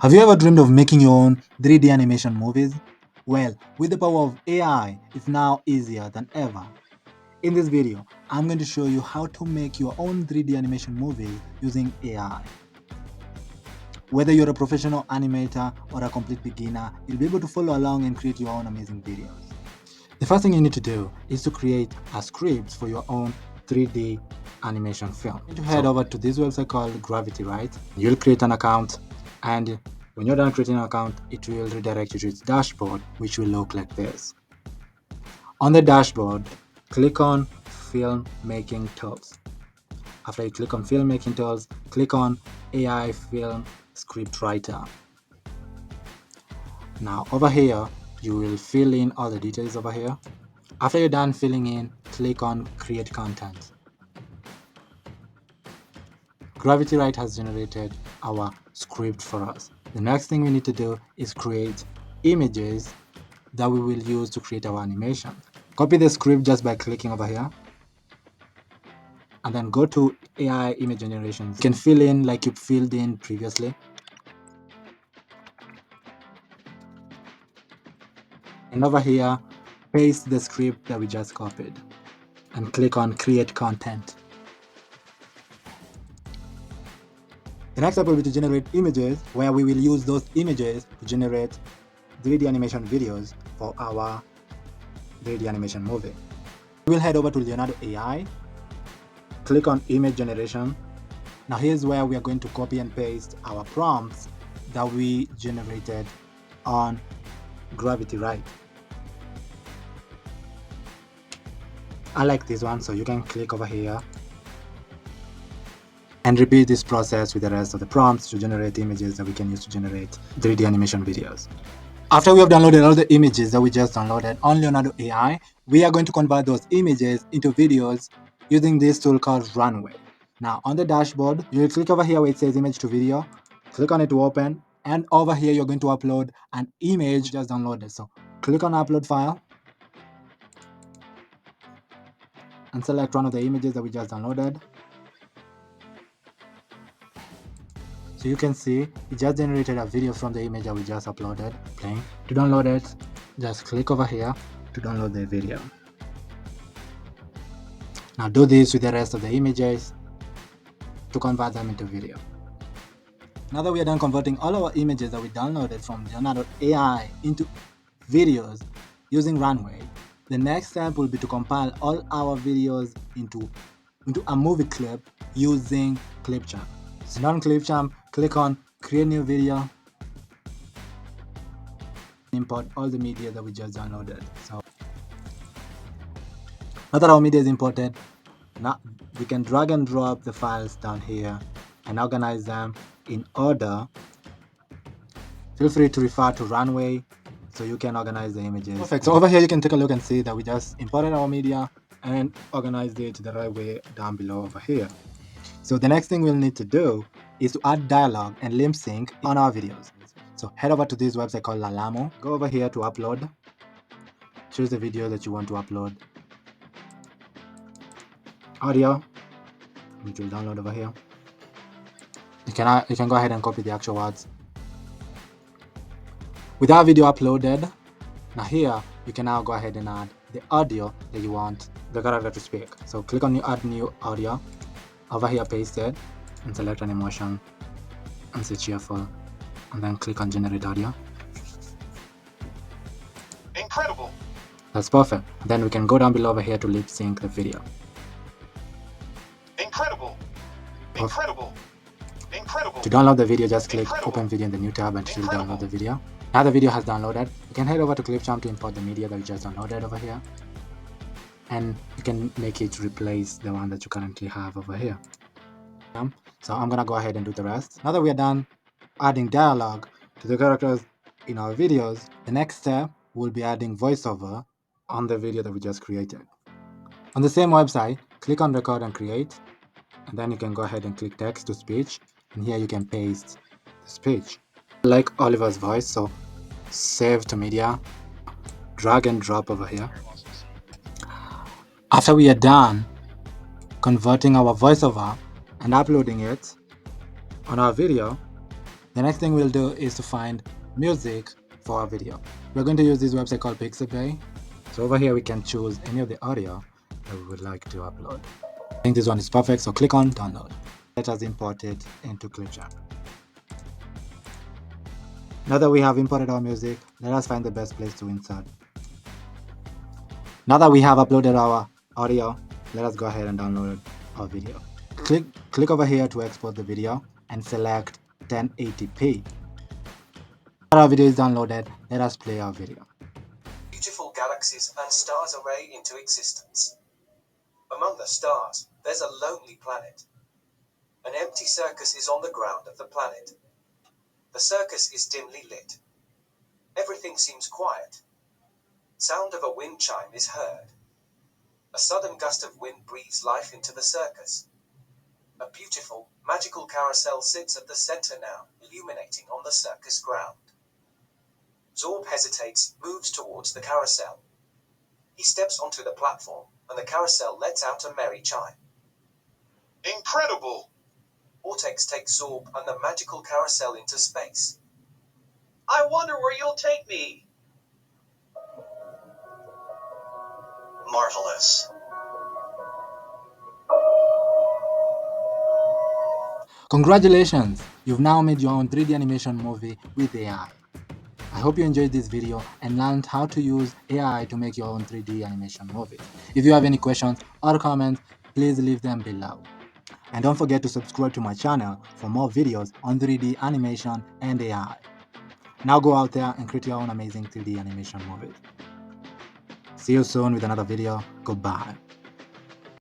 Have you ever dreamed of making your own 3D animation movies? Well, with the power of AI, it's now easier than ever. In this video, I'm going to show you how to make your own 3D animation movie using AI. Whether you're a professional animator or a complete beginner, you'll be able to follow along and create your own amazing videos. The first thing you need to do is to create a script for your own 3D animation film. You need to head over to this website called Gravity, right? You'll create an account, and when you're done creating an account, it will redirect you to its dashboard, which will look like this. On the dashboard, click on Filmmaking Tools. After you click on Filmmaking Tools, click on AI Film Script Writer. Now over here, you will fill in all the details over here. After you're done filling in, click on Create Content. Gravity Write has generated our script for us. The next thing we need to do is create images that we will use to create our animation. Copy the script just by clicking over here, and then go to AI image generation. You can fill in like you filled in previously. And over here, paste the script that we just copied and click on Create Content. The next step will be to generate images, where we will use those images to generate 3D animation videos for our 3D animation movie. We will head over to Leonardo AI, click on Image Generation. Now here's where we are going to copy and paste our prompts that we generated on Gravity Write. I like this one, so you can click over here and repeat this process with the rest of the prompts to generate images that we can use to generate 3D animation videos. After we have downloaded all the images that we just downloaded on Leonardo AI, we are going to convert those images into videos using this tool called Runway. Now on the dashboard, you will click over here where it says image to video, click on it to open, and over here you're going to upload an image just downloaded. So click on upload file and select one of the images that we just downloaded. So you can see it just generated a video from the image that we just uploaded playing. To download it, just click over here to download the video. Now do this with the rest of the images to convert them into video. Now that we are done converting all our images that we downloaded from Leonardo AI into videos using Runway, the next step will be to compile all our videos into a movie clip using Clipchamp. So on Clipchamp, click on Create New Video, import all the media that we just downloaded. So now that our media is imported, now we can drag and drop the files down here and organize them in order. Feel free to refer to Runway so you can organize the images. Perfect. So over here you can take a look and see that we just imported our media and organized it the right way down below over here. So the next thing we'll need to do is to add dialogue and lip sync on our videos. So head over to this website called Lalamo. Go over here to upload. Choose the video that you want to upload. Audio, which will download over here. You can go ahead and copy the actual words. With our video uploaded, now here you can now go ahead and add the audio that you want the character to speak. So click on Add New Audio. Over here, paste it and select an emotion and say cheerful, and then click on Generate Audio. Incredible. That's perfect. Then we can go down below over here to lip sync the video. Incredible. Incredible. Incredible. To download the video, just click Open Video in the new tab and it will download the video. Now the video has downloaded. You can head over to Clipchamp to import the media that we just downloaded over here. And you can make it replace the one that you currently have over here. So I'm gonna go ahead and do the rest. Now that we are done adding dialogue to the characters in our videos, the next step will be adding voiceover on the video that we just created. On the same website, click on Record and Create, and then you can go ahead and click Text to Speech, and here you can paste the speech. Like Oliver's voice, so save to media, drag and drop over here. After we are done converting our voiceover and uploading it on our video, The next thing we'll do is to find music for our video. We're going to use this website called Pixabay. So over here we can choose any of the audio that we would like to upload. I think this one is perfect, so click on download. Let us import it into Clipchamp. Now that we have imported our music, let us find the best place to insert. Now that we have uploaded our audio, let us go ahead and download our video. Click over here to export the video and select 1080p. After our video is downloaded, let us play our video. Beautiful galaxies and stars array into existence. Among the stars, there's a lonely planet. An empty circus is on the ground of the planet. The circus is dimly lit. Everything seems quiet. Sound of a wind chime is heard. A sudden gust of wind breathes life into the circus. A beautiful, magical carousel sits at the center now, illuminating on the circus ground. Zorb hesitates, moves towards the carousel. He steps onto the platform, and the carousel lets out a merry chime. Incredible! Vortex takes Zorb and the magical carousel into space. I wonder where you'll take me. Marvelous. Congratulations! You've now made your own 3D animation movie with AI. I hope you enjoyed this video and learned how to use AI to make your own 3D animation movies. If you have any questions or comments, please leave them below. And don't forget to subscribe to my channel for more videos on 3D animation and AI. Now go out there and create your own amazing 3D animation movies. See you soon with another video. Goodbye.